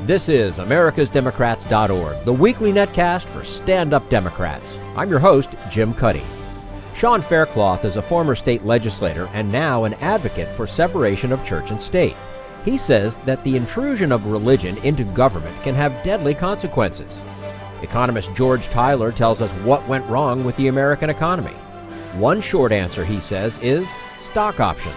This is americasdemocrats.org, the weekly netcast for stand-up Democrats. I'm your host, Jim Cuddy. Sean Faircloth is a former state legislator and now an advocate for separation of church and state. He says that the intrusion of religion into government can have deadly consequences. Economist George Tyler tells us what went wrong with the American economy. One short answer, he says, is stock options.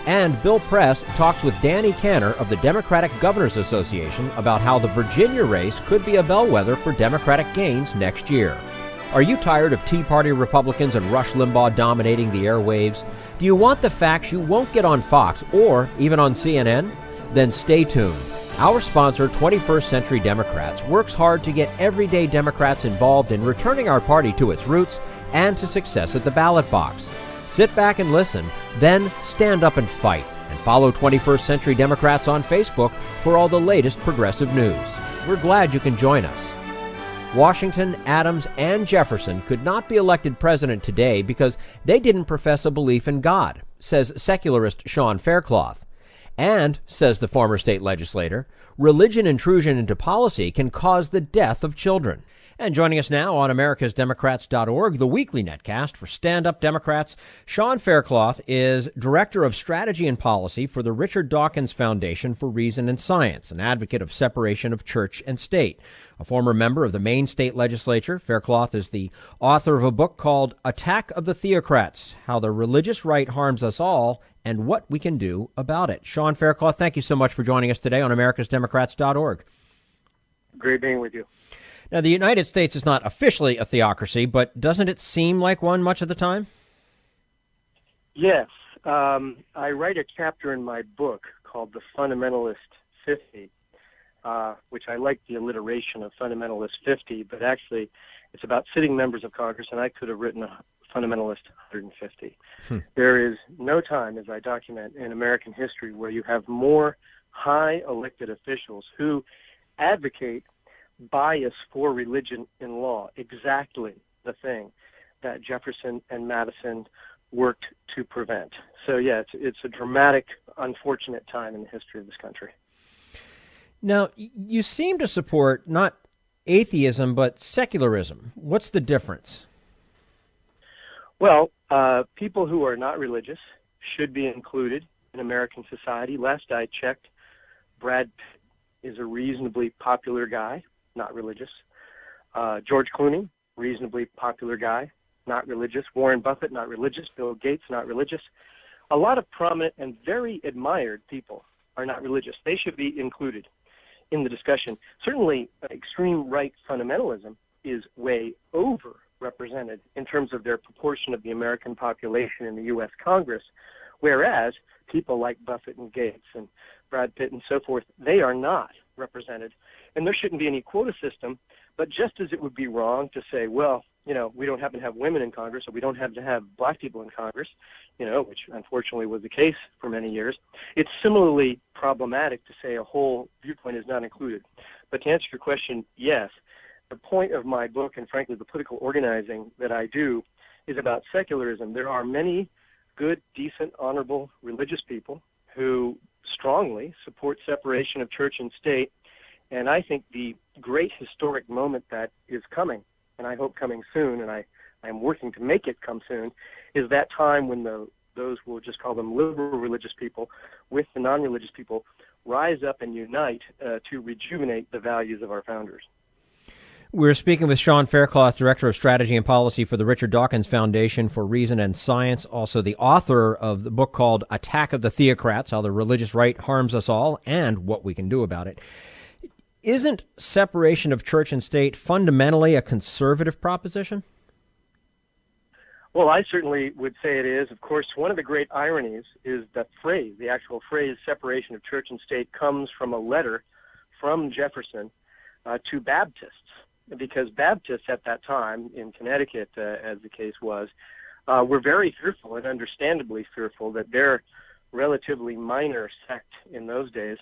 And Bill Press talks with Danny Cantor of the Democratic Governors Association about how the Virginia race could be a bellwether for Democratic gains next year. Are you tired of Tea Party Republicans and Rush Limbaugh dominating the airwaves? Do you want the facts you won't get on Fox or even on CNN? Then stay tuned. Our sponsor, 21st Century Democrats, works hard to get everyday Democrats involved in returning our party to its roots and to success at the ballot box. Sit back and listen, then stand up and fight. And follow 21st Century Democrats on Facebook for all the latest progressive news. We're glad you can join us. Washington, Adams, and Jefferson could not be elected president today because they didn't profess a belief in God, says secularist Sean Faircloth. And, says the former state legislator, religion intrusion into policy can cause the death of children. And joining us now on americasdemocrats.org, the weekly netcast for stand-up Democrats, Sean Faircloth is Director of Strategy and Policy for the Richard Dawkins Foundation for Reason and Science, an advocate of separation of church and state. A former member of the Maine state legislature, Faircloth is the author of a book called Attack of the Theocrats, How the Religious Right Harms Us All and What We Can Do About It. Sean Faircloth, thank you so much for joining us today on americasdemocrats.org. Great being with you. Now, the United States is not officially a theocracy, but doesn't it seem like one much of the time? Yes. I write a chapter in my book called The Fundamentalist 50, which I like the alliteration of Fundamentalist 50, but actually it's about sitting members of Congress, and I could have written a Fundamentalist 150. There is no time, as I document in American history, where you have more high elected officials who advocate bias for religion in law, exactly the thing that Jefferson and Madison worked to prevent. So, yeah, it's a dramatic, unfortunate time in the history of this country. Now, you seem to support not atheism, but secularism. What's the difference? Well, people who are not religious should be included in American society. Last I checked, Brad Pitt is a reasonably popular guy, not religious. George Clooney, reasonably popular guy, not religious. Warren Buffett, not religious. Bill Gates, not religious. A lot of prominent and very admired people are not religious. They should be included in the discussion. Certainly, extreme right fundamentalism is way overrepresented in terms of their proportion of the American population in the U.S. Congress, whereas people like Buffett and Gates and Brad Pitt and so forth, they are not represented. And there shouldn't be any quota system, but just as it would be wrong to say, well, we don't happen to have women in Congress, or we don't happen to have black people in Congress, which unfortunately was the case for many years, it's similarly problematic to say a whole viewpoint is not included. But to answer your question, yes, the point of my book, and frankly the political organizing that I do, is about secularism. There are many good, decent, honorable religious people who strongly support separation of church and state. And I think the great historic moment that is coming, and I hope coming soon, and I am working to make it come soon, is that time when those, we'll just call them liberal religious people, with the non-religious people, rise up and unite to rejuvenate the values of our founders. We're speaking with Sean Faircloth, Director of Strategy and Policy for the Richard Dawkins Foundation for Reason and Science, also the author of the book called Attack of the Theocrats, How the Religious Right Harms Us All and What We Can Do About It. Isn't separation of church and state fundamentally a conservative proposition? Well, I certainly would say it is. Of course, one of the great ironies is that phrase, the actual phrase separation of church and state, comes from a letter from Jefferson to Baptists, because Baptists at that time in Connecticut, as the case was, were very fearful, and understandably fearful, that their relatively minor sect in those days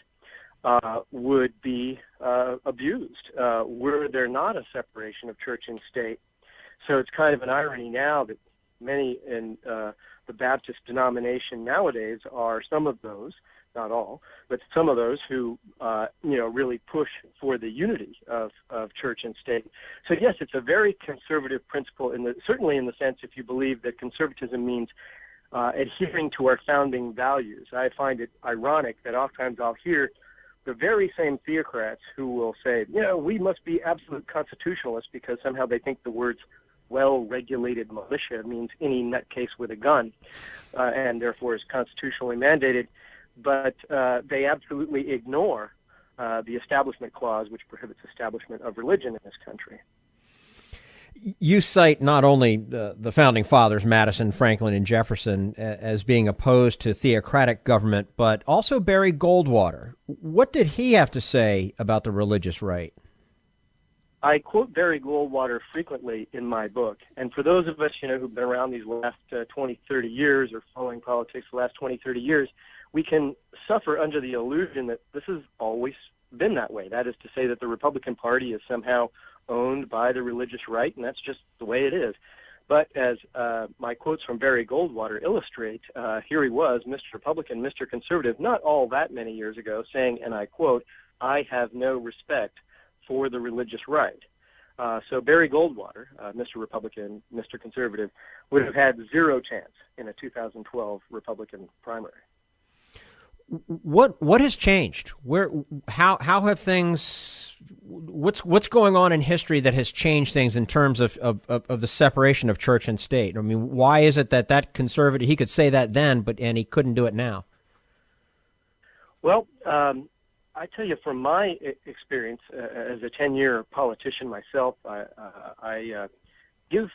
would be abused were there not a separation of church and state. So it's kind of an irony now that many in the Baptist denomination nowadays are some of those not all, but some of those who, really push for the unity of church and state. So yes, it's a very conservative principle, certainly in the sense if you believe that conservatism means adhering to our founding values. I find it ironic that oftentimes I'll hear the very same theocrats who will say, we must be absolute constitutionalists because somehow they think the words well-regulated militia means any nutcase with a gun, and therefore is constitutionally mandated. But they absolutely ignore the Establishment Clause, which prohibits establishment of religion in this country. You cite not only the founding fathers, Madison, Franklin, and Jefferson, as being opposed to theocratic government, but also Barry Goldwater. What did he have to say about the religious right? I quote Barry Goldwater frequently in my book, and for those of us, who've been around these last 20, 30 years or following politics the last 20, 30 years, we can suffer under the illusion that this has always been that way. That is to say that the Republican Party is somehow owned by the religious right, and that's just the way it is. But as my quotes from Barry Goldwater illustrate, here he was, Mr. Republican, Mr. Conservative, not all that many years ago, saying, and I quote, "I have no respect for the religious right." So Barry Goldwater, Mr. Republican, Mr. Conservative, would have had zero chance in a 2012 Republican primary. What has changed? How have things? What's going on in history that has changed things in terms of the separation of church and state? I mean, why is it that conservative, he could say that then, and he couldn't do it now? Well, I tell you, from my experience as a 10-year politician myself, I give,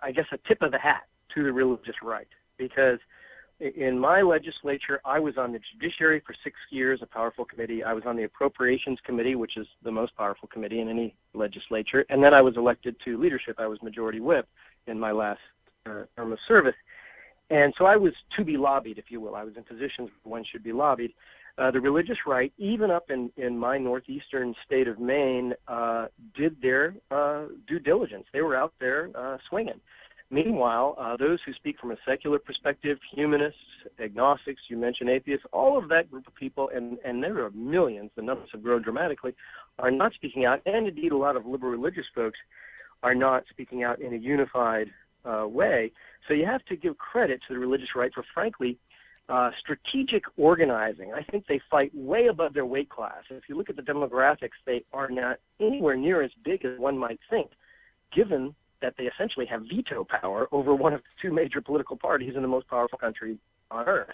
I guess, a tip of the hat to the religious right, because in my legislature, I was on the Judiciary for 6 years, a powerful committee. I was on the Appropriations Committee, which is the most powerful committee in any legislature. And then I was elected to leadership. I was Majority Whip in my last term of service. And so I was to be lobbied, if you will. I was in positions where one should be lobbied. The religious right, even up in my northeastern state of Maine, did their due diligence. They were out there swinging. Meanwhile, those who speak from a secular perspective, humanists, agnostics, you mentioned atheists, all of that group of people, and there are millions, the numbers have grown dramatically, are not speaking out, and indeed a lot of liberal religious folks are not speaking out in a unified way. So you have to give credit to the religious right for, frankly, strategic organizing. I think they fight way above their weight class. If you look at the demographics, they are not anywhere near as big as one might think, given that they essentially have veto power over one of the two major political parties in the most powerful country on earth.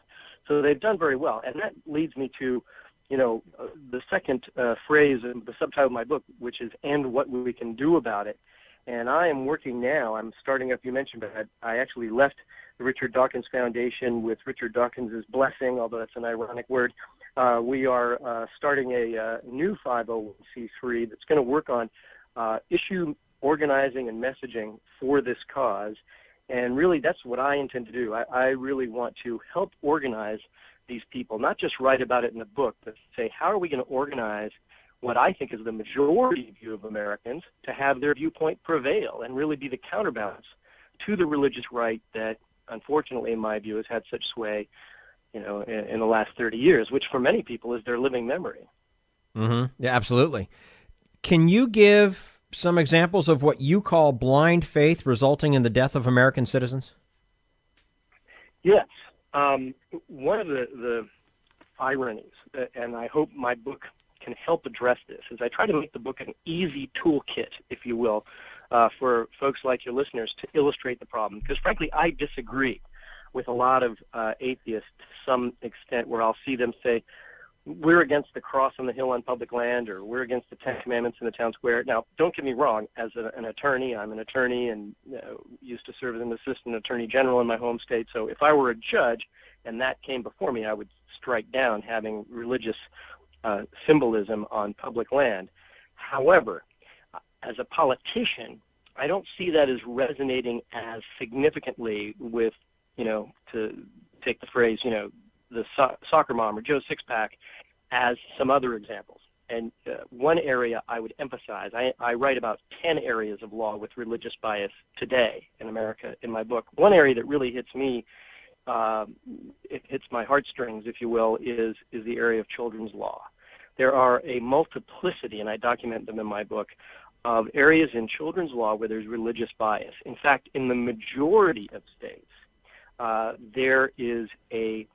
So they've done very well. And that leads me to, the second phrase in the subtitle of my book, which is "And What We Can Do About It." And I am working now, I'm starting up, you mentioned, but I actually left the Richard Dawkins Foundation with Richard Dawkins' blessing, although that's an ironic word. We are starting a new 501c3 that's going to work on issue organizing and messaging for this cause. And really, that's what I intend to do. I really want to help organize these people, not just write about it in the book, but say, how are we going to organize what I think is the majority view of Americans to have their viewpoint prevail and really be the counterbalance to the religious right that, unfortunately, in my view, has had such sway, in the last 30 years, which for many people is their living memory. Mm-hmm. Yeah, absolutely. Can you give some examples of what you call blind faith resulting in the death of American citizens? Yes. One of the ironies, and I hope my book can help address this, is I try to make the book an easy toolkit, if you will, for folks like your listeners to illustrate the problem. Because frankly, I disagree with a lot of atheists to some extent, where I'll see them say, we're against the cross on the hill on public land, or we're against the Ten Commandments in the town square. Now, don't get me wrong. As an attorney, I'm an attorney and used to serve as an assistant attorney general in my home state. So if I were a judge and that came before me, I would strike down having religious symbolism on public land. However, as a politician, I don't see that as resonating as significantly with, to take the phrase, the soccer mom or Joe Sixpack as some other examples. And one area I would emphasize, I write about 10 areas of law with religious bias today in America in my book. One area that really hits me it hits my heartstrings, if you will, is the area of children's law. There are a multiplicity, and I document them in my book, of areas in children's law where there's religious bias. In fact, in the majority of states, there is a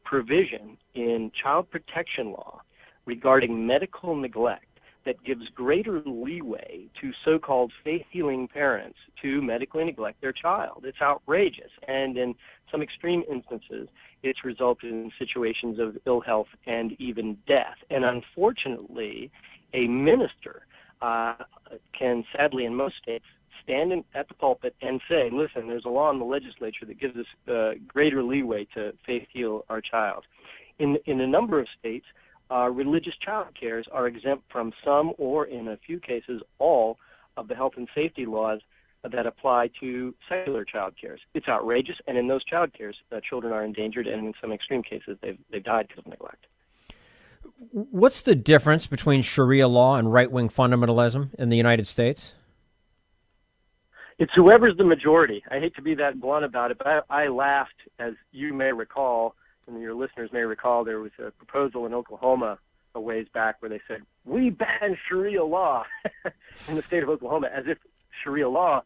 provision in child protection law regarding medical neglect that gives greater leeway to so-called faith-healing parents to medically neglect their child. It's outrageous, and in some extreme instances, it's resulted in situations of ill health and even death. And unfortunately, a minister can, sadly, in most states, stand at the pulpit and say, listen, there's a law in the legislature that gives us greater leeway to faith heal our child. In a number of states, religious child cares are exempt from some, or in a few cases, all of the health and safety laws that apply to secular child cares. It's outrageous, and in those child cares, children are endangered, and in some extreme cases, they've died because of neglect. What's the difference between Sharia law and right-wing fundamentalism in the United States? It's whoever's the majority. I hate to be that blunt about it, but I laughed, as you may recall, and your listeners may recall, there was a proposal in Oklahoma a ways back where they said, we ban Sharia law in the state of Oklahoma, as if Sharia law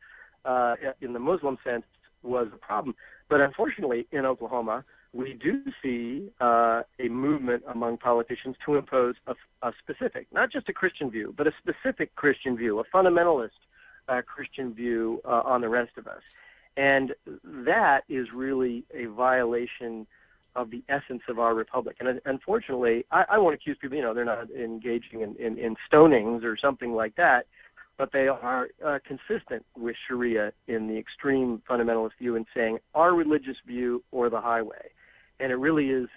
in the Muslim sense was a problem. But unfortunately, in Oklahoma, we do see a movement among politicians to impose a specific, not just a Christian view, but a specific Christian view, a fundamentalist Christian view on the rest of us. And that is really a violation of the essence of our republic. And unfortunately, I won't accuse people, they're not engaging in stonings or something like that, but they are consistent with Sharia in the extreme fundamentalist view and saying our religious view or the highway. And it really is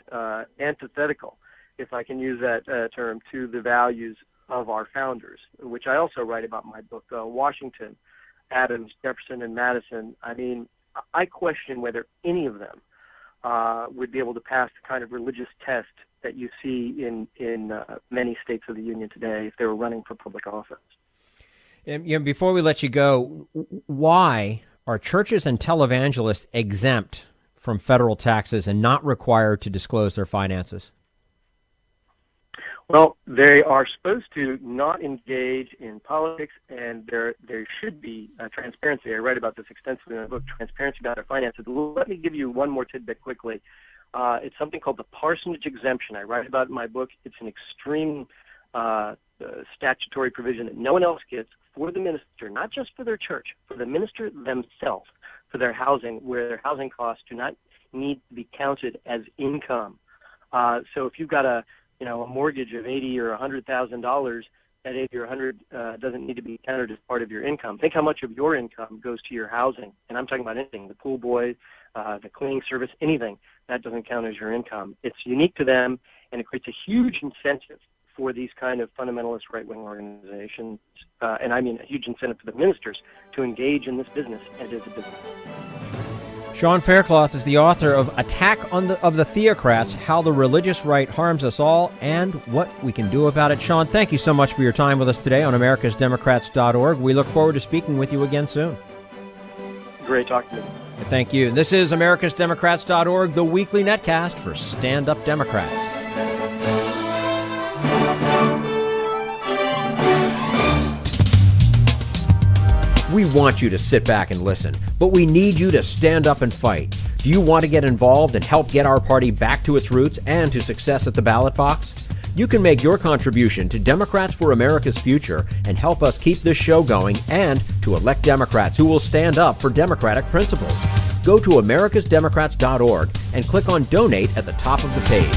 antithetical, if I can use that term, to the values of our founders, which I also write about in my book, Washington, Adams, Jefferson, and Madison. I mean, I question whether any of them would be able to pass the kind of religious test that you see in many states of the Union today if they were running for public office. And, before we let you go, why are churches and televangelists exempt from federal taxes and not required to disclose their finances? Well, they are supposed to not engage in politics, and there should be transparency. I write about this extensively in the book, Transparency About Our Finances. Let me give you one more tidbit quickly. It's something called the parsonage exemption. I write about it in my book. It's an extreme statutory provision that no one else gets for the minister, not just for their church, for the minister themselves, for their housing, where their housing costs do not need to be counted as income. So if you've got a mortgage of $80,000 or $100,000, that $80,000 or $100,000 doesn't need to be counted as part of your income. Think how much of your income goes to your housing, and I'm talking about anything, the pool boy, the cleaning service, anything. That doesn't count as your income. It's unique to them, and it creates a huge incentive for these kind of fundamentalist right-wing organizations, and I mean a huge incentive for the ministers to engage in this business as is a business. Sean Faircloth is the author of Attack of the Theocrats, How the Religious Right Harms Us All and What We Can Do About It. Sean, thank you so much for your time with us today on americasdemocrats.org. We look forward to speaking with you again soon. Great talking to you. Thank you. This is americasdemocrats.org, the weekly netcast for Stand Up Democrats. We want you to sit back and listen, but we need you to stand up and fight. Do you want to get involved and help get our party back to its roots and to success at the ballot box? You can make your contribution to Democrats for America's Future and help us keep this show going and to elect Democrats who will stand up for democratic principles. Go to americasdemocrats.org and click on Donate at the top of the page.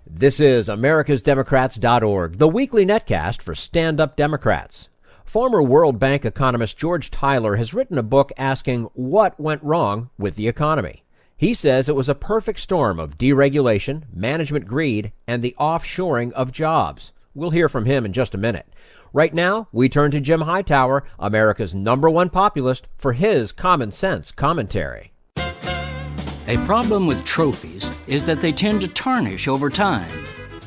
This is americasdemocrats.org, the weekly netcast for Stand Up Democrats. Former World Bank economist George Tyler has written a book asking what went wrong with the economy. He says it was a perfect storm of deregulation, management greed, and the offshoring of jobs. We'll hear from him in just a minute. Right now, we turn to Jim Hightower, America's #1 populist, for his common sense commentary. A problem with trophies is that they tend to tarnish over time.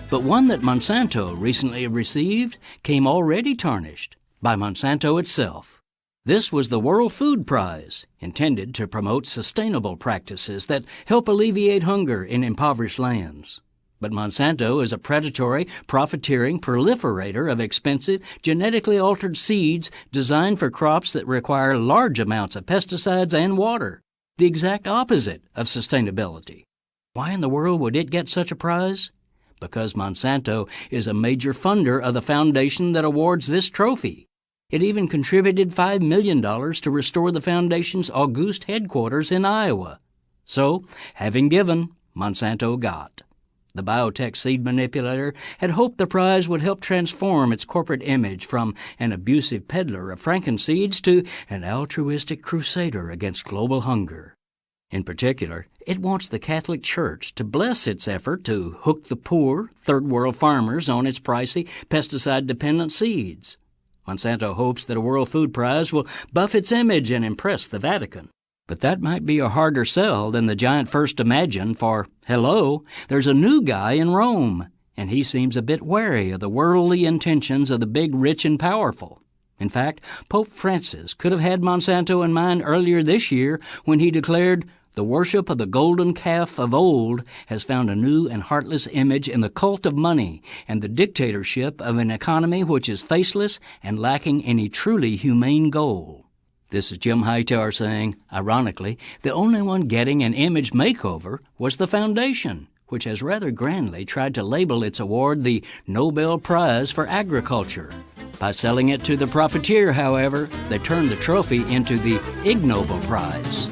But one that Monsanto recently received came already tarnished by Monsanto itself. This was the World Food Prize, intended to promote sustainable practices that help alleviate hunger in impoverished lands. But Monsanto is a predatory, profiteering proliferator of expensive, genetically altered seeds designed for crops that require large amounts of pesticides and water, the exact opposite of sustainability. Why in the world would it get such a prize? Because Monsanto is a major funder of the foundation that awards this trophy. It even contributed $5 million to restore the foundation's august headquarters in Iowa. So, having given, Monsanto got. The biotech seed manipulator had hoped the prize would help transform its corporate image from an abusive peddler of frankenseeds to an altruistic crusader against global hunger. In particular, it wants the Catholic Church to bless its effort to hook the poor, third-world farmers on its pricey, pesticide-dependent seeds. Monsanto hopes that a World Food Prize will buff its image and impress the Vatican. But that might be a harder sell than the giant first imagined, for, hello, there's a new guy in Rome, and he seems a bit wary of the worldly intentions of the big, rich, and powerful. In fact, Pope Francis could have had Monsanto in mind earlier this year when he declared, "The worship of the golden calf of old has found a new and heartless image in the cult of money and the dictatorship of an economy which is faceless and lacking any truly humane goal." This is Jim Hightower saying, ironically, the only one getting an image makeover was the foundation, which has rather grandly tried to label its award the Nobel Prize for Agriculture. By selling it to the profiteer, however, they turned the trophy into the Ignoble Prize.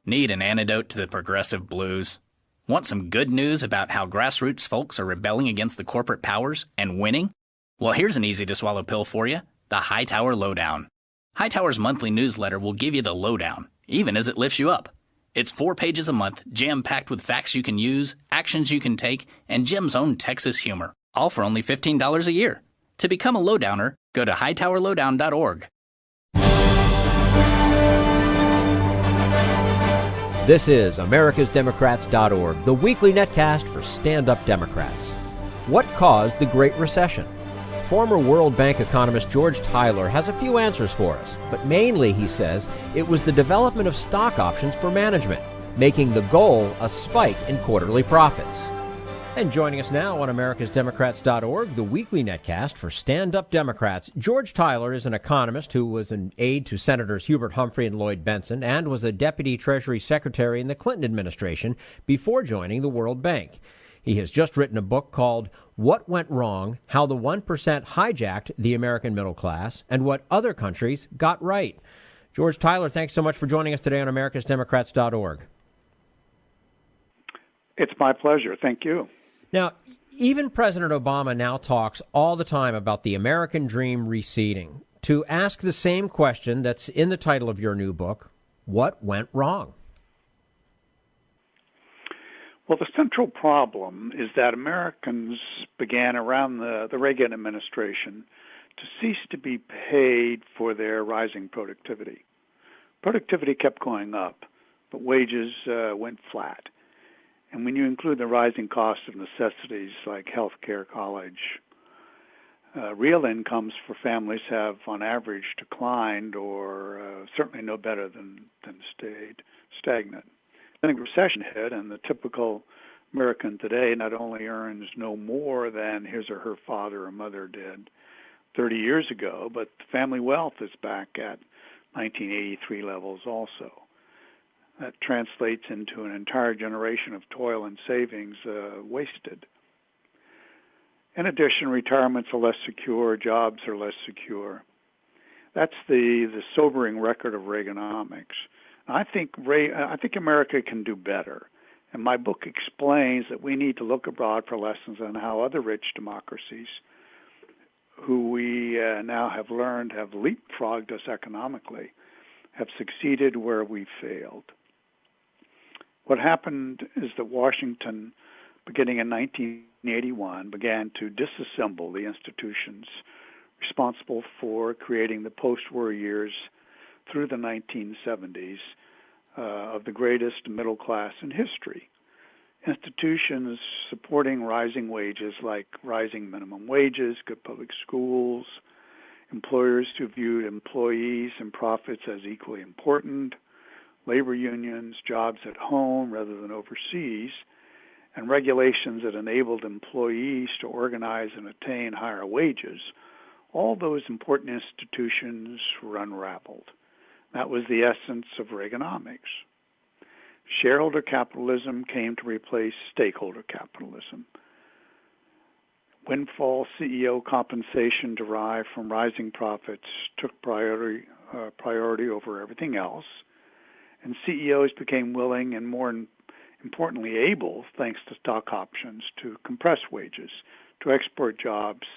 Need an antidote to the progressive blues? Want some good news about how grassroots folks are rebelling against the corporate powers and winning? Well, here's an easy-to-swallow pill for you, the Hightower Lowdown. Hightower's monthly newsletter will give you the lowdown, even as it lifts you up. It's 4 pages a month, jam-packed with facts you can use, actions you can take, and Jim's own Texas humor, all for only $15 a year. To become a lowdowner, go to hightowerlowdown.org. This is americasdemocrats.org, the weekly netcast for stand-up Democrats. What caused the Great Recession? Former World Bank economist George Tyler has a few answers for us, but mainly, he says, it was the development of stock options for management, making the goal a spike in quarterly profits. And joining us now on americasdemocrats.org, the weekly netcast for stand-up Democrats, George Tyler is an economist who was an aide to Senators Hubert Humphrey and Lloyd Bentsen and was a deputy Treasury Secretary in the Clinton administration before joining the World Bank. He has just written a book called What Went Wrong? How the 1% Hijacked the American Middle Class and What Other Countries Got Right. George Tyler, thanks so much for joining us today on americasdemocrats.org. It's my pleasure. Thank you. Now, even President Obama now talks all the time about the American dream receding. To ask the same question that's in the title of your new book, what went wrong? Well, the central problem is that Americans began around the Reagan administration to cease to be paid for their rising productivity. Productivity kept going up, but wages went flat. And when you include the rising cost of necessities like health care, college, real incomes for families have, on average, declined or certainly no better than stayed stagnant. Then the recession hit, and the typical American today not only earns no more than his or her father or mother did 30 years ago, but family wealth is back at 1983 levels also. That translates into an entire generation of toil and savings wasted. In addition, retirements are less secure, jobs are less secure. That's the sobering record of Reaganomics. I think America can do better, and my book explains that we need to look abroad for lessons on how other rich democracies, who we now have learned have leapfrogged us economically, have succeeded where we failed. What happened is that Washington, beginning in 1981, began to disassemble the institutions responsible for creating the post-war years through the 1970s of the greatest middle class in history. Institutions supporting rising wages like rising minimum wages, good public schools, employers who viewed employees and profits as equally important, labor unions, jobs at home rather than overseas, and regulations that enabled employees to organize and attain higher wages, all those important institutions were unraveled. That was the essence of Reaganomics. Shareholder capitalism came to replace stakeholder capitalism. Windfall CEO compensation derived from rising profits took priority over everything else, and CEOs became willing and more importantly able, thanks to stock options, to compress wages, to export jobs,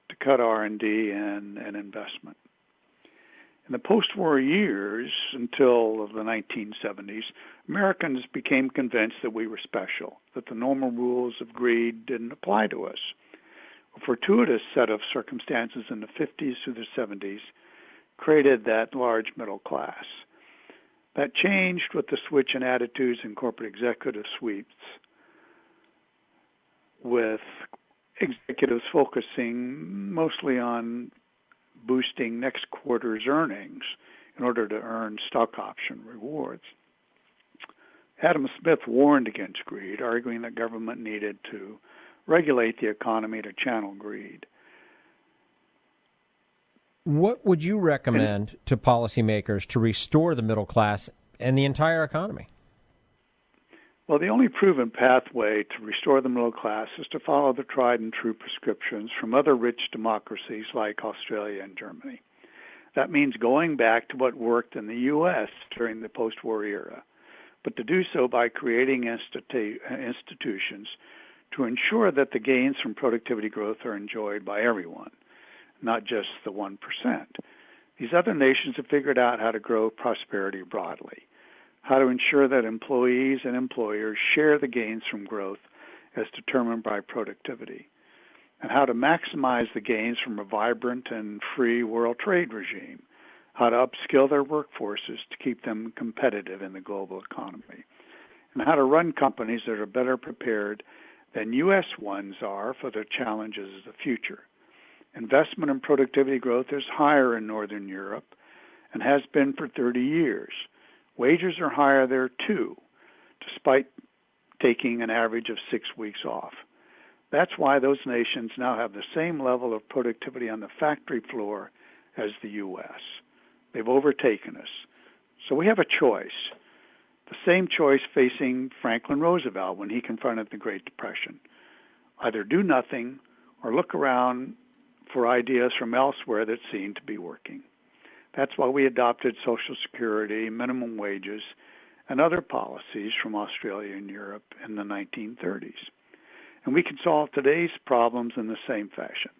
to cut R&D and investment. In the post-war years, until the 1970s, Americans became convinced that we were special, that the normal rules of greed didn't apply to us. A fortuitous set of circumstances in the 50s through the 70s created that large middle class. That changed with the switch in attitudes in corporate executive suites, with executives focusing mostly on boosting next quarter's earnings in order to earn stock option rewards. Adam Smith warned against greed, arguing that government needed to regulate the economy to channel greed. What would you recommend to policymakers to restore the middle class and the entire economy? Well, the only proven pathway to restore the middle class is to follow the tried and true prescriptions from other rich democracies like Australia and Germany. That means going back to what worked in the U.S. during the post-war era, but to do so by creating institutions to ensure that the gains from productivity growth are enjoyed by everyone, not just the 1%. These other nations have figured out how to grow prosperity broadly, how to ensure that employees and employers share the gains from growth as determined by productivity, and how to maximize the gains from a vibrant and free world trade regime, how to upskill their workforces to keep them competitive in the global economy, and how to run companies that are better prepared than U.S. ones are for the challenges of the future. Investment in productivity growth is higher in Northern Europe and has been for 30 years. Wages are higher there too, despite taking an average of 6 weeks off. That's why those nations now have the same level of productivity on the factory floor as the U.S. They've overtaken us. So we have a choice. The same choice facing Franklin Roosevelt when he confronted the Great Depression. Either do nothing or look around for ideas from elsewhere that seem to be working. That's why we adopted Social Security, minimum wages, and other policies from Australia and Europe in the 1930s. And we can solve today's problems in the same fashion,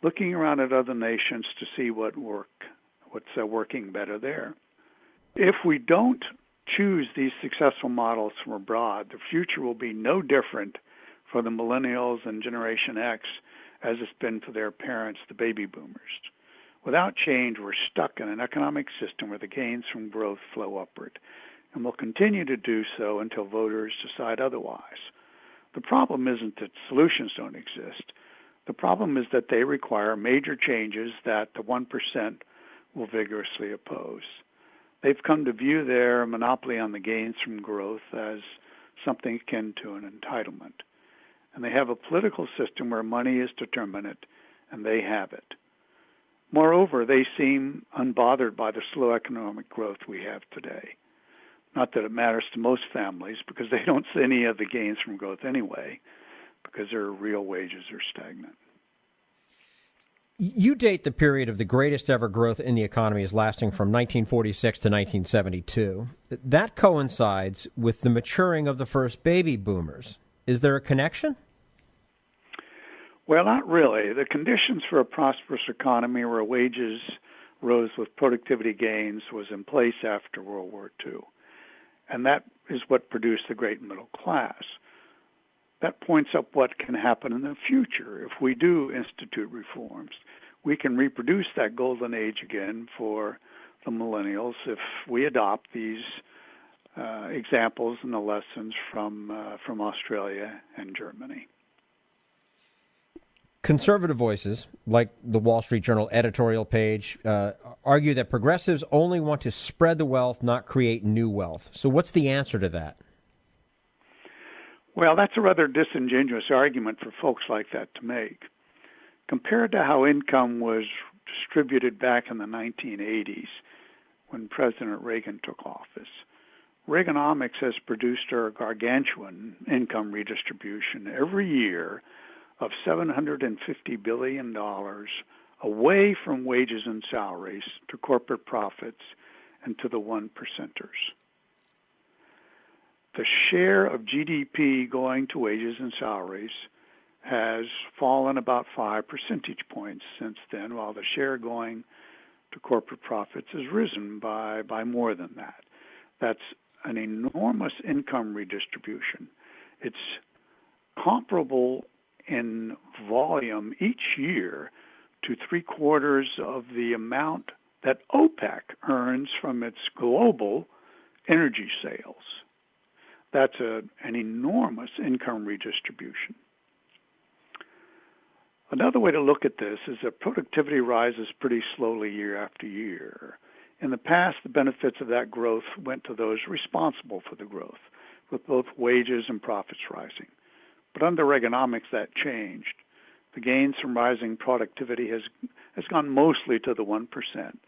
looking around at other nations to see what's working better there. If we don't choose these successful models from abroad, the future will be no different for the millennials and Generation X as it's been for their parents, the baby boomers. Without change, we're stuck in an economic system where the gains from growth flow upward, and will continue to do so until voters decide otherwise. The problem isn't that solutions don't exist. The problem is that they require major changes that the 1% will vigorously oppose. They've come to view their monopoly on the gains from growth as something akin to an entitlement. And they have a political system where money is determinate, and they have it. Moreover, they seem unbothered by the slow economic growth we have today. Not that it matters to most families, because they don't see any of the gains from growth anyway, because their real wages are stagnant. You date the period of the greatest ever growth in the economy as lasting from 1946 to 1972. That coincides with the maturing of the first baby boomers. Is there a connection? Well, not really. The conditions for a prosperous economy where wages rose with productivity gains was in place after World War II. And that is what produced the great middle class. That points up what can happen in the future if we do institute reforms. We can reproduce that golden age again for the millennials if we adopt these examples and the lessons from Australia and Germany. Conservative voices, like the Wall Street Journal editorial page, argue that progressives only want to spread the wealth, not create new wealth. So what's the answer to that? Well, that's a rather disingenuous argument for folks like that to make. Compared to how income was distributed back in the 1980s when President Reagan took office, Reaganomics has produced a gargantuan income redistribution every year of $750 billion away from wages and salaries to corporate profits and to the one percenters. The share of GDP going to wages and salaries has fallen about 5 percentage points since then, while the share going to corporate profits has risen by more than that. That's an enormous income redistribution. It's comparable in volume each year to 3/4 of the amount that OPEC earns from its global energy sales. That's an enormous income redistribution. Another way to look at this is that productivity rises pretty slowly year after year. In the past, the benefits of that growth went to those responsible for the growth, with both wages and profits rising. But under Reaganomics, that changed. The gains from rising productivity has gone mostly to the 1%,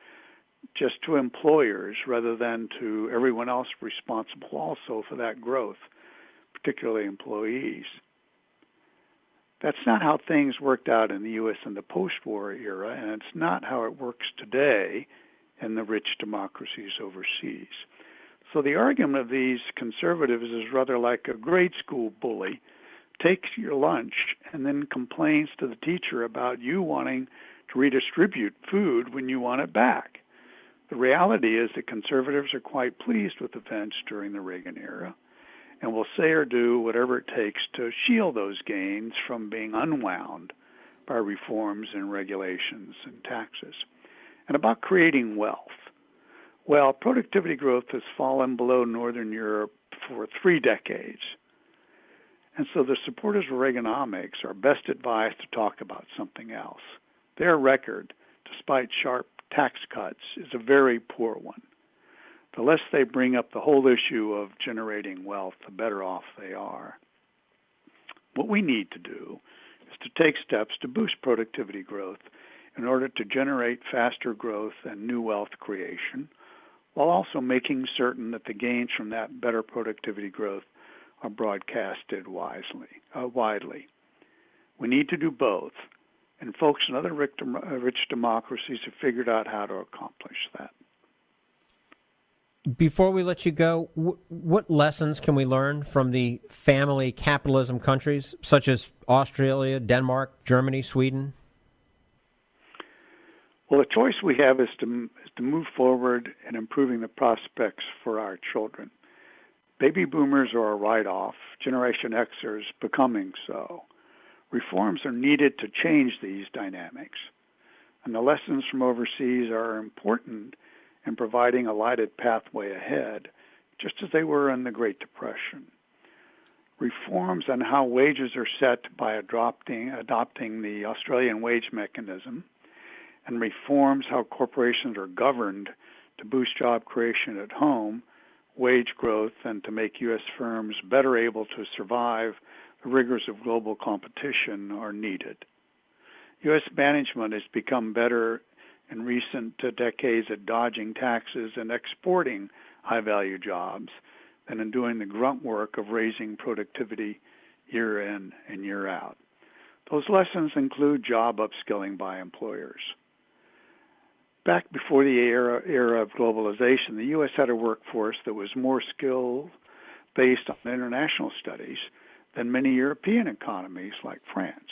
just to employers rather than to everyone else responsible also for that growth, particularly employees. That's not how things worked out in the U.S. in the post-war era, and it's not how it works today in the rich democracies overseas. So the argument of these conservatives is rather like a grade school bully takes your lunch and then complains to the teacher about you wanting to redistribute food when you want it back. The reality is that conservatives are quite pleased with events during the Reagan era and will say or do whatever it takes to shield those gains from being unwound by reforms in regulations and taxes. And about creating wealth. Well, productivity growth has fallen below Northern Europe for 3 decades. And so the supporters of Reaganomics are best advised to talk about something else. Their record, despite sharp tax cuts, is a very poor one. The less they bring up the whole issue of generating wealth, the better off they are. What we need to do is to take steps to boost productivity growth in order to generate faster growth and new wealth creation, while also making certain that the gains from that better productivity growth are broadcasted widely. We need to do both, and folks in other rich democracies have figured out how to accomplish that. Before we let you go, what lessons can we learn from the family capitalism countries, such as Australia, Denmark, Germany, Sweden? Well, the choice we have is to move forward in improving the prospects for our children. Baby boomers are a write-off. Generation Xers becoming so. Reforms are needed to change these dynamics. And the lessons from overseas are important in providing a lighted pathway ahead, just as they were in the Great Depression. Reforms on how wages are set by adopting the Australian wage mechanism, and reforms how corporations are governed to boost job creation at home, wage growth, and to make U.S. firms better able to survive the rigors of global competition are needed. U.S. management has become better in recent decades at dodging taxes and exporting high-value jobs than in doing the grunt work of raising productivity year in and year out. Those lessons include job upskilling by employers. Back before the era of globalization, the U.S. had a workforce that was more skilled based on international studies than many European economies like France.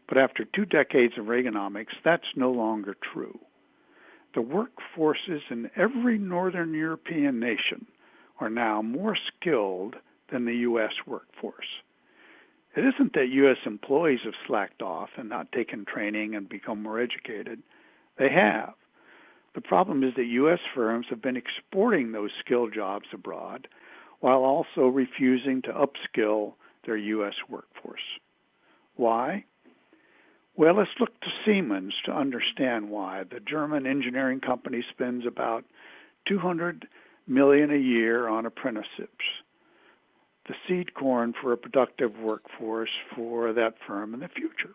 But after 2 decades of Reaganomics, that's no longer true. The workforces in every Northern European nation are now more skilled than the U.S. workforce. It isn't that U.S. employees have slacked off and not taken training and become more educated. They have. The problem is that U.S. firms have been exporting those skilled jobs abroad while also refusing to upskill their U.S. workforce. Why? Well, let's look to Siemens to understand why. The German engineering company spends about $200 million a year on apprenticeships, the seed corn for a productive workforce for that firm in the future.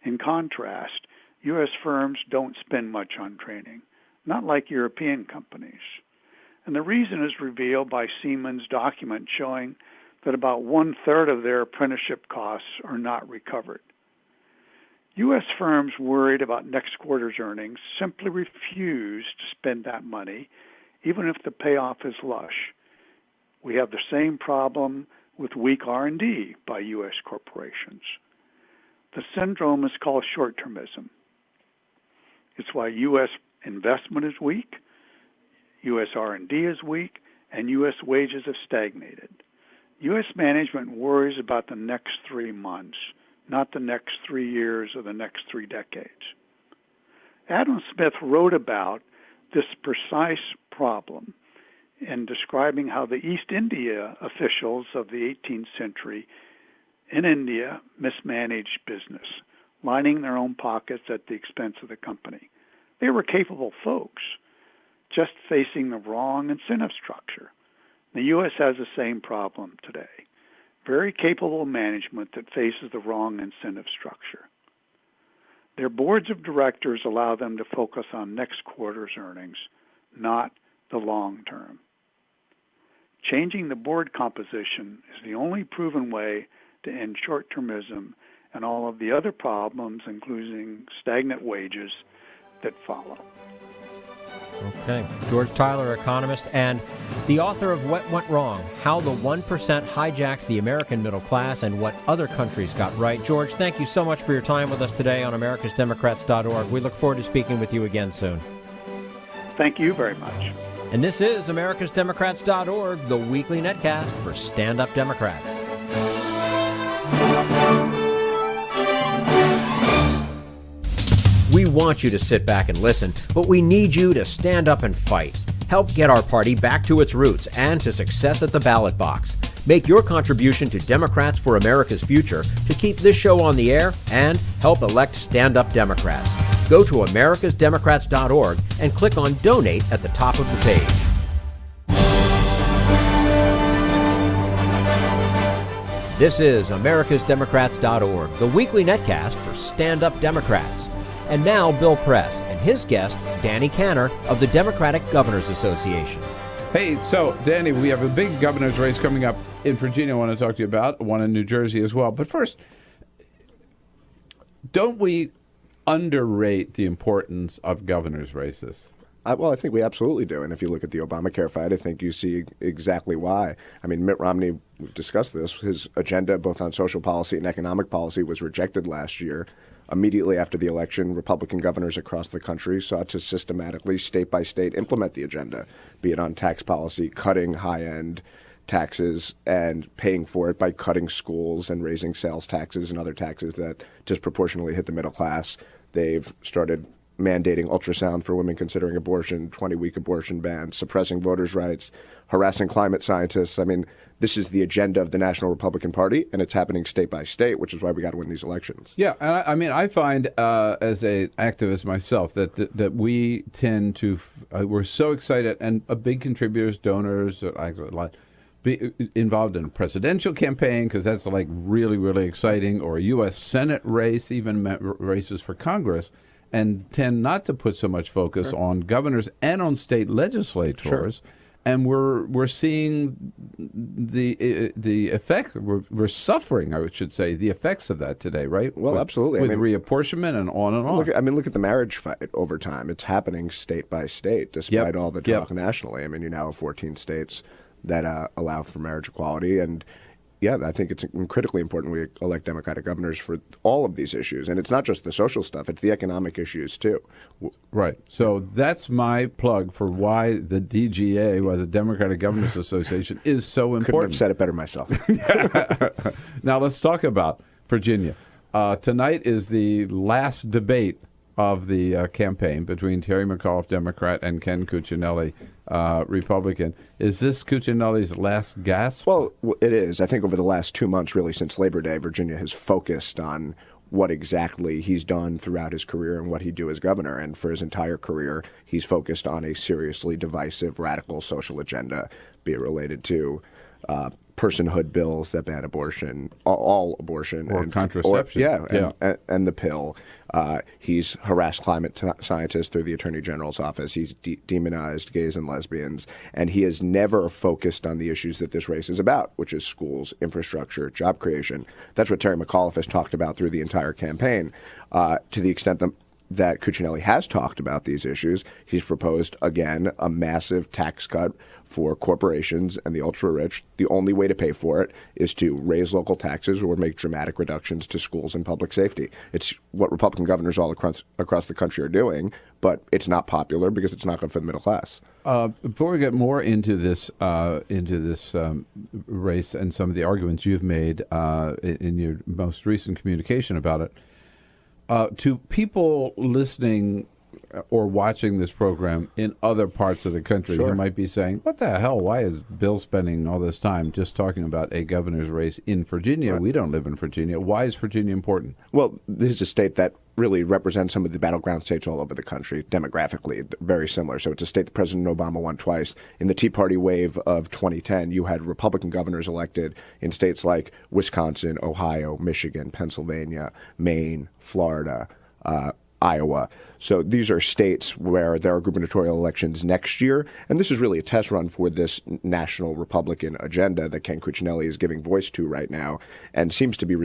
In contrast, U.S. firms don't spend much on training, not like European companies. And the reason is revealed by Siemens' document showing that about one-third of their apprenticeship costs are not recovered. U.S. firms worried about next quarter's earnings simply refuse to spend that money, even if the payoff is lush. We have the same problem with weak R&D by U.S. corporations. The syndrome is called short-termism. It's why U.S. investment is weak, U.S. R&D is weak, and U.S. wages have stagnated. U.S. management worries about the next 3 months, not the next 3 years or the next 3 decades. Adam Smith wrote about this precise problem in describing how the East India officials of the 18th century in India mismanaged business, lining their own pockets at the expense of the company. They were capable folks, just facing the wrong incentive structure. The U.S. has the same problem today. Very capable management that faces the wrong incentive structure. Their boards of directors allow them to focus on next quarter's earnings, not the long term. Changing the board composition is the only proven way to end short-termism and all of the other problems, including stagnant wages, that follow. Okay. George Tyler, economist, and the author of What Went Wrong, How the 1% Hijacked the American Middle Class and What Other Countries Got Right. George, thank you so much for your time with us today on americasdemocrats.org. We look forward to speaking with you again soon. Thank you very much. And this is americasdemocrats.org, the weekly netcast for stand-up Democrats. We want you to sit back and listen, but we need you to stand up and fight. Help get our party back to its roots and to success at the ballot box. Make your contribution to Democrats for America's Future to keep this show on the air and help elect stand-up Democrats. Go to americasdemocrats.org and click on Donate at the top of the page. This is americasdemocrats.org, the weekly netcast for stand-up Democrats. And now Bill Press and his guest, Danny Cantor of the Democratic Governors Association. Hey, so, Danny, we have a big governor's race coming up in Virginia I want to talk to you about, one in New Jersey as well. But first, don't we underrate the importance of governor's races? Well, I think we absolutely do. And if you look at the Obamacare fight, I think you see exactly why. I mean, Mitt Romney, we've discussed this, his agenda both on social policy and economic policy was rejected last year. Immediately after the election, Republican governors across the country sought to systematically, state by state, implement the agenda, be it on tax policy, cutting high-end taxes and paying for it by cutting schools and raising sales taxes and other taxes that disproportionately hit the middle class. They've started mandating ultrasound for women considering abortion, 20-week abortion ban, suppressing voters' rights, harassing climate scientists. I mean, this is the agenda of the National Republican Party, and it's happening state by state, which is why we got to win these elections. Yeah, and I mean, I find as an activist myself that we tend to, we're so excited, and big contributors, donors, be involved in a presidential campaign because that's like really, really exciting, or a U.S. Senate race, even races for Congress, and tend not to put so much focus on governors and on state legislators. Sure. And we're seeing the effect. We're suffering, I should say, the effects of that today, right? Well, absolutely. With reapportionment and on and on. Look at the marriage fight over time. It's happening state by state, despite all the talk nationally. I mean, you now have 14 states that allow for marriage equality, and yeah, I think it's critically important we elect Democratic governors for all of these issues. And it's not just the social stuff, it's the economic issues, too. Right. So that's my plug for why the DGA, why the Democratic Governors Association, is so important. Couldn't have said it better myself. Now let's talk about Virginia. Tonight is the last debate of the campaign between Terry McAuliffe, Democrat, and Ken Cuccinelli, Republican. Is this Cuccinelli's last gasp? Well, it is. I think over the last 2 months, really since Labor Day, Virginia has focused on what exactly he's done throughout his career and what he'd do as governor. And for his entire career, he's focused on a seriously divisive, radical social agenda, be it related to personhood bills that ban abortion, all abortion. Or contraception. And the pill. He's harassed climate scientists through the Attorney General's office. He's demonized gays and lesbians. And he has never focused on the issues that this race is about, which is schools, infrastructure, job creation. That's what Terry McAuliffe has talked about through the entire campaign. To the extent that Cuccinelli has talked about these issues, he's proposed, again, a massive tax cut for corporations and the ultra-rich. The only way to pay for it is to raise local taxes or make dramatic reductions to schools and public safety. It's what Republican governors all across the country are doing, but it's not popular because it's not good for the middle class. Before we get more into this race and some of the arguments you've made in your most recent communication about it, to people listening or watching this program in other parts of the country, Sure. who might be saying, what the hell, why is Bill spending all this time just talking about a governor's race in Virginia? Right. We don't live in Virginia. Why is Virginia important? Well, this is a state that really represents some of the battleground states all over the country, demographically, very similar. So it's a state that President Obama won twice. In the Tea Party wave of 2010, you had Republican governors elected in states like Wisconsin, Ohio, Michigan, Pennsylvania, Maine, Florida, Iowa. So these are states where there are gubernatorial elections next year, and this is really a test run for this national Republican agenda that Ken Cuccinelli is giving voice to right now, and seems to be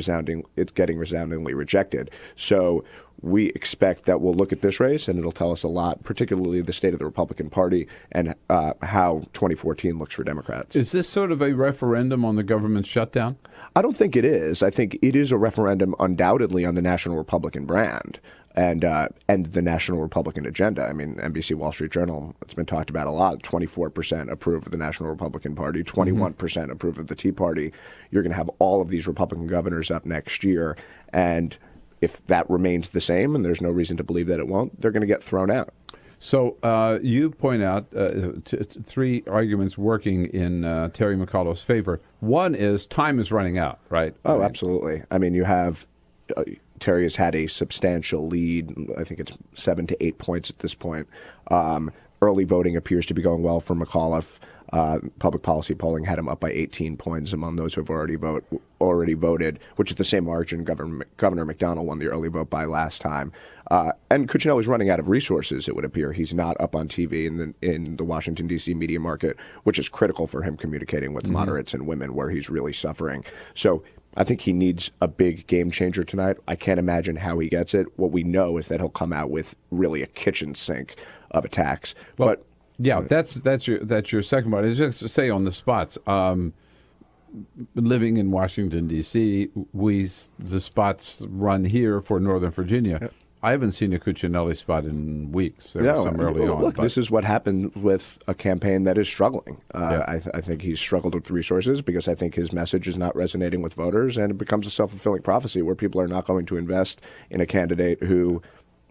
getting resoundingly rejected. So we expect that we'll look at this race, and it'll tell us a lot, particularly the state of the Republican Party and how 2014 looks for Democrats. Is this sort of a referendum on the government shutdown? I don't think it is. I think it is a referendum undoubtedly on the National Republican brand and the National Republican agenda. I mean, NBC Wall Street Journal, it's been talked about a lot. 24% approve of the National Republican Party, 21% approve of the Tea Party. You're going to have all of these Republican governors up next year, and if that remains the same, and there's no reason to believe that it won't, they're going to get thrown out. So you point out three arguments working in Terry McAuliffe's favor. One is time is running out, right? Oh, absolutely. I mean, you have Terry has had a substantial lead. I think it's 7 to 8 points at this point. Early voting appears to be going well for McAuliffe. Public policy polling had him up by 18 points among those who have already voted, which is the same margin Governor McDonnell won the early vote by last time. And Cuccinelli's running out of resources, it would appear. He's not up on TV in the Washington, D.C. media market, which is critical for him communicating with moderates and women, where he's really suffering. So I think he needs a big game changer tonight. I can't imagine how he gets it. What we know is that he'll come out with really a kitchen sink of attacks. Well, but yeah, that's your second part. It's just to say on the spots. Living in Washington, D.C., the spots run here for Northern Virginia. Yep. I haven't seen a Cuccinelli spot in weeks. There was some early on. Look, this is what happened with a campaign that is struggling. I think he's struggled with resources because I think his message is not resonating with voters, and it becomes a self-fulfilling prophecy where people are not going to invest in a candidate who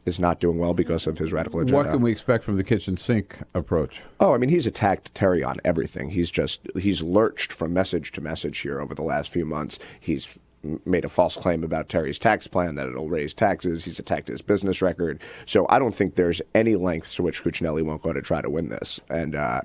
is not doing well because of his radical agenda. What can we expect from the kitchen sink approach? Oh, I mean, he's attacked Terry on everything. He's lurched from message to message here over the last few months. He's made a false claim about Terry's tax plan, that it'll raise taxes. He's attacked his business record. So I don't think there's any lengths to which Cuccinelli won't go to try to win this. And I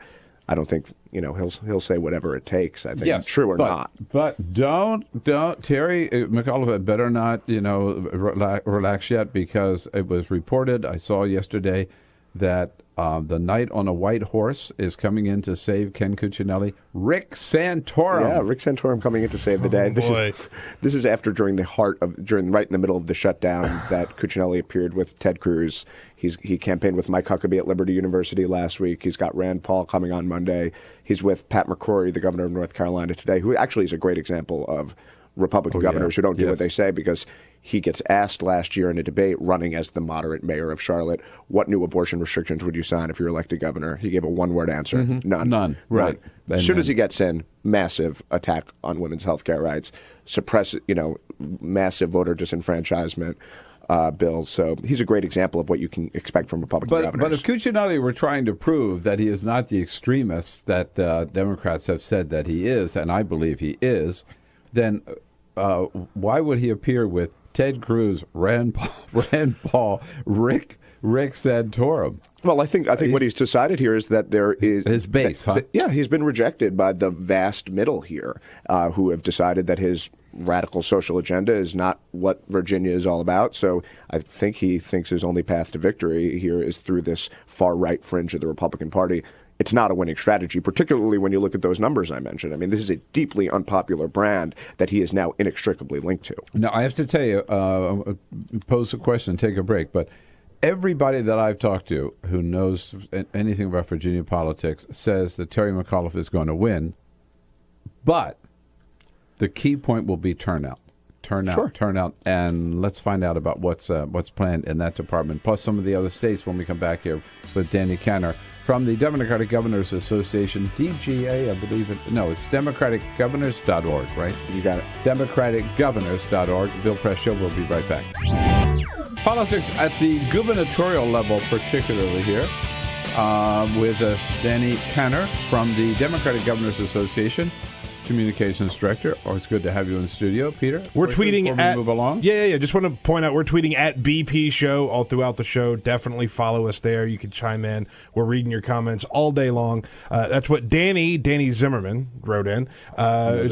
don't think, he'll say whatever it takes, I think, yes, true or not. But don't Terry McAuliffe had better not, relax yet, because it was reported, I saw yesterday, that the knight on a white horse is coming in to save Ken Cuccinelli. Rick Santorum. Yeah, Rick Santorum coming in to save the day. This is after right in the middle of the shutdown that Cuccinelli appeared with Ted Cruz. He campaigned with Mike Huckabee at Liberty University last week. He's got Rand Paul coming on Monday. He's with Pat McCrory, the governor of North Carolina today, who actually is a great example of Republican governors who don't do what they say, because he gets asked last year in a debate running as the moderate mayor of Charlotte, what new abortion restrictions would you sign if you're elected governor? He gave a one-word answer. None. Right. As soon as he gets in, massive attack on women's health care rights, massive voter disenfranchisement bills. So he's a great example of what you can expect from Republican governors. But if Cuccinelli were trying to prove that he is not the extremist that Democrats have said that he is, and I believe he is, then why would he appear with Ted Cruz, Rand Paul, Rick Santorum. Well, I think what he's decided here is that there is his base. He's been rejected by the vast middle here, who have decided that his radical social agenda is not what Virginia is all about. So I think he thinks his only path to victory here is through this far right fringe of the Republican Party. It's not a winning strategy, particularly when you look at those numbers I mentioned. I mean, this is a deeply unpopular brand that he is now inextricably linked to. Now, I have to tell you, pose a question, take a break, but everybody that I've talked to who knows anything about Virginia politics says that Terry McAuliffe is going to win, but the key point will be turnout. Turnout, and let's find out about what's planned in that department, plus some of the other states when we come back here with Danny Kanner from the Democratic Governors Association, DGA, I believe it's democraticgovernors.org, right? You got it. democraticgovernors.org. Bill Press Show, we'll be right back. Politics at the gubernatorial level, particularly here, with Danny Kanner from the Democratic Governors Association, Communications Director. Always good to have you in the studio, Peter. We're tweeting before we move along. Yeah. Just want to point out we're tweeting at BP Show all throughout the show. Definitely follow us there. You can chime in. We're reading your comments all day long. That's what Danny Zimmerman wrote in.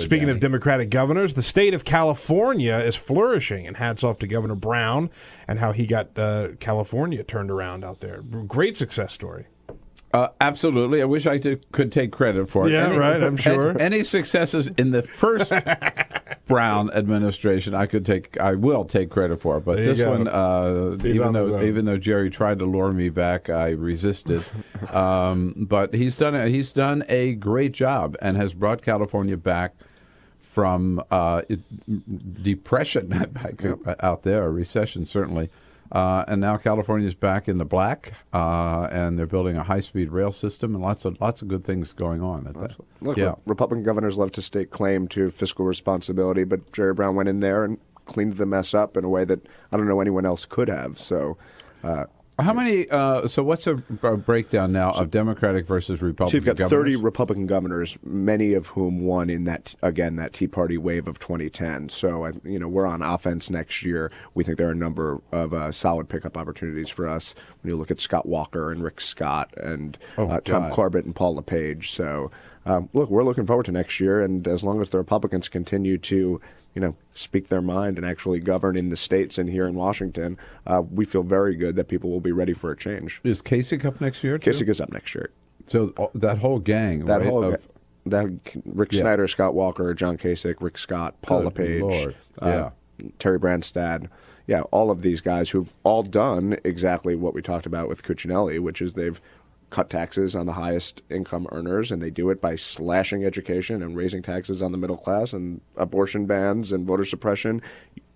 Speaking of Democratic governors, the state of California is flourishing, and hats off to Governor Brown and how he got California turned around out there. Great success story. Absolutely. I wish I could take credit for it. Yeah, right, I'm sure. Any successes in the first Brown administration, I will take credit for. But this one, even though Jerry tried to lure me back, I resisted. But he's done a great job and has brought California back from depression out there, a recession certainly. And now California's back in the black, and they're building a high-speed rail system, and lots of good things going on. Look, Republican governors love to stake claim to fiscal responsibility, but Jerry Brown went in there and cleaned the mess up in a way that I don't know anyone else could have. So, how many? So, what's a breakdown now of Democratic versus Republican? So you've got governors? 30 Republican governors, many of whom won in that Tea Party wave of 2010. So, we're on offense next year. We think there are a number of solid pickup opportunities for us when you look at Scott Walker and Rick Scott and Tom Corbett and Paul LePage. So, we're looking forward to next year, and as long as the Republicans continue to speak their mind and actually govern in the states and here in Washington, we feel very good that people will be ready for a change. Is Kasich up next year, too? Kasich is up next year. So that whole gang, Rick Snyder, Scott Walker, John Kasich, Rick Scott, Paul LePage, Terry Branstad, all of these guys who've all done exactly what we talked about with Cuccinelli, which is they've cut taxes on the highest income earners, and they do it by slashing education and raising taxes on the middle class and abortion bans and voter suppression,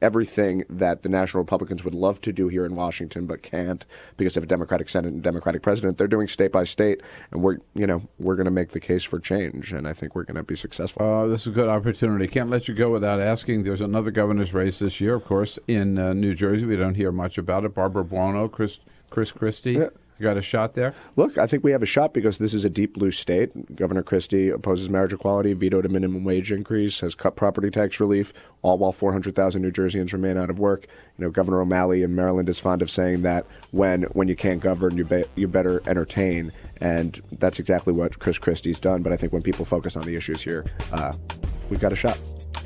everything that the National Republicans would love to do here in Washington but can't because of a Democratic Senate and Democratic president. They're doing state by state, and we're going to make the case for change, and I think we're going to be successful. This is a good opportunity. Can't let you go without asking. There's another governor's race this year, of course, in New Jersey. We don't hear much about it. Barbara Buono, Chris Christie. Yeah. You got a shot there? Look, I think we have a shot because this is a deep blue state. Governor Christie opposes marriage equality, vetoed a minimum wage increase, has cut property tax relief, all while 400,000 New Jerseyans remain out of work. Governor O'Malley in Maryland is fond of saying that when you can't govern, you better entertain, and that's exactly what Chris Christie's done. But I think when people focus on the issues here, we've got a shot.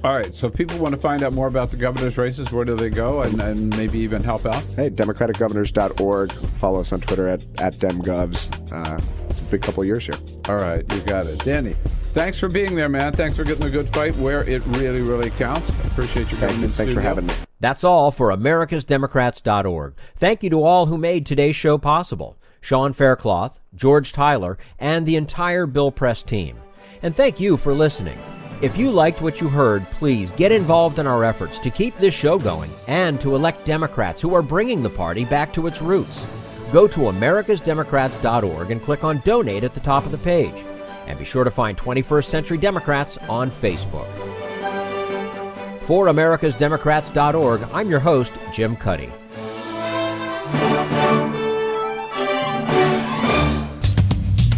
All right, so if people want to find out more about the governor's races, where do they go and maybe even help out? Hey, democraticgovernors.org. Follow us on Twitter at DemGovs. It's a big couple of years here. All right, you got it. Danny, thanks for being there, man. Thanks for getting a good fight where it really, really counts. I appreciate you coming in. Thanks for having me. That's all for americasdemocrats.org. Thank you to all who made today's show possible. Sean Faircloth, George Tyler, and the entire Bill Press team. And thank you for listening. If you liked what you heard, please get involved in our efforts to keep this show going and to elect Democrats who are bringing the party back to its roots. Go to americasdemocrats.org and click on Donate at the top of the page. And be sure to find 21st Century Democrats on Facebook. For americasdemocrats.org, I'm your host, Jim Cuddy.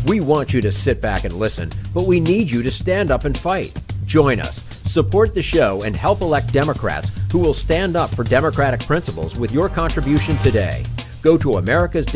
We want you to sit back and listen, but we need you to stand up and fight. Join us. Support the show and help elect Democrats who will stand up for democratic principles with your contribution today. Go to America's